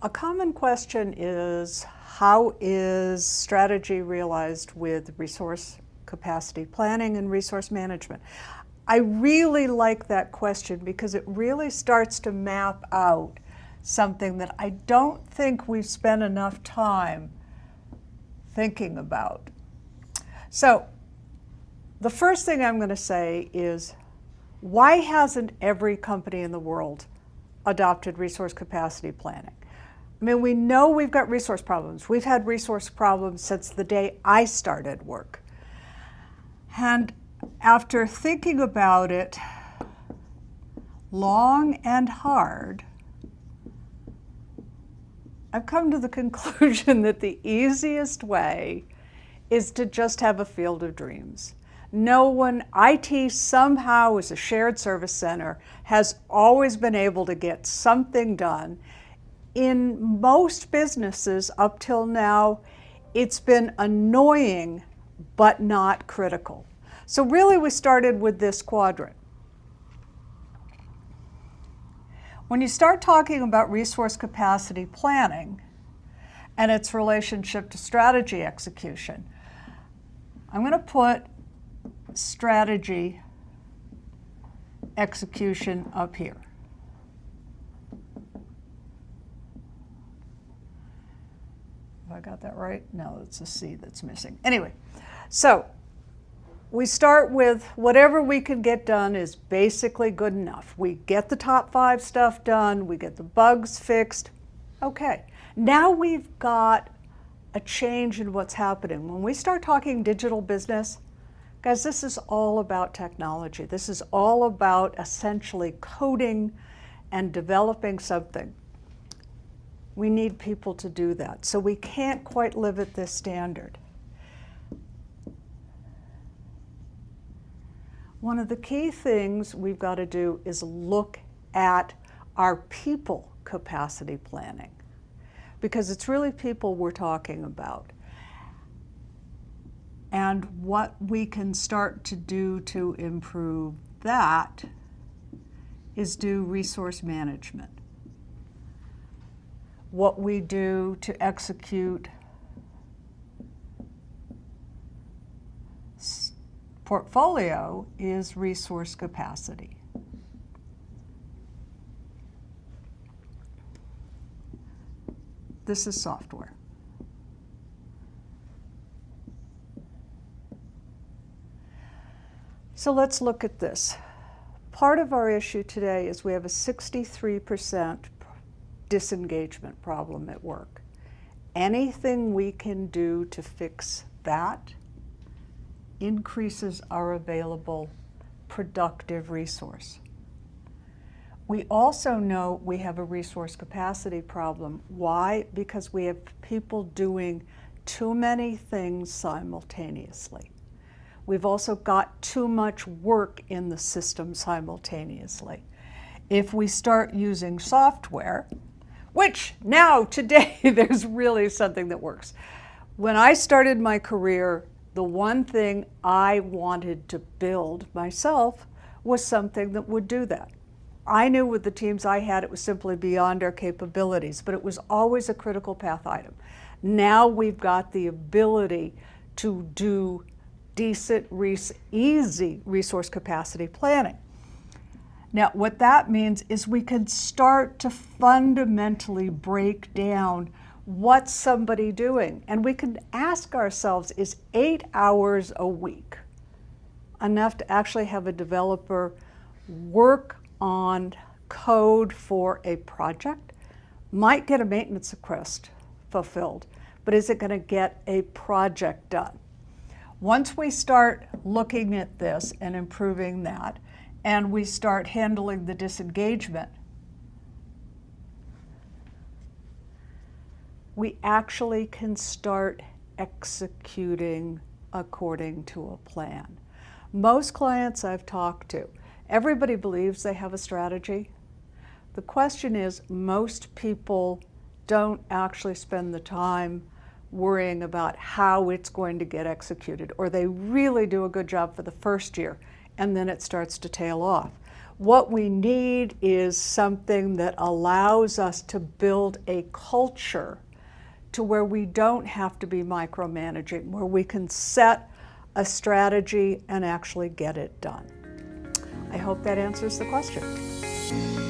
A common question is, how is strategy realized with resource capacity planning and resource management? I really like that question because it really starts to map out something that I don't think we've spent enough time thinking about. So the first thing I'm going to say is, why hasn't every company in the world adopted resource capacity planning? I mean, we know we've got resource problems. We've had resource problems since the day I started work. And after thinking about it long and hard, I've come to the conclusion that the easiest way is to just have a field of dreams. No one, IT somehow as a shared service center has always been able to get something done. In most businesses up till now, it's been annoying but not critical. So really we started with this quadrant. When you start talking about resource capacity planning and its relationship to strategy execution, I'm going to put strategy execution up here. Have I got that right? No, it's a C that's missing. Anyway, so we start with whatever we can get done is basically good enough. We get the top 5 stuff done, we get the bugs fixed. Okay, now we've got a change in what's happening. When we start talking digital business, guys, this is all about technology. This is all about essentially coding and developing something. We need people to do that. So we can't quite live at this standard. One of the key things we've got to do is look at our people capacity planning, because it's really people we're talking about. And what we can start to do to improve that is do resource management. What we do to execute portfolio is resource capacity. This is software. So let's look at this. Part of our issue today is we have a 63% disengagement problem at work. Anything we can do to fix that increases our available productive resource. We also know we have a resource capacity problem. Why? Because we have people doing too many things simultaneously. We've also got too much work in the system simultaneously. If we start using software, which now today there's really something that works. When I started my career, the one thing I wanted to build myself was something that would do that. I knew with the teams I had it was simply beyond our capabilities, but it was always a critical path item. Now we've got the ability to do decent, easy resource capacity planning. Now what that means is we can start to fundamentally break down what's somebody doing? And we can ask ourselves, is 8 hours a week enough to actually have a developer work on code for a project? Might get a maintenance request fulfilled, but is it going to get a project done? Once we start looking at this and improving that, and we start handling the disengagement, we actually can start executing according to a plan. Most clients I've talked to, everybody believes they have a strategy. The question is, most people don't actually spend the time worrying about how it's going to get executed, or they really do a good job for the first year and then it starts to tail off. What we need is something that allows us to build a culture to where we don't have to be micromanaging, where we can set a strategy and actually get it done. I hope that answers the question.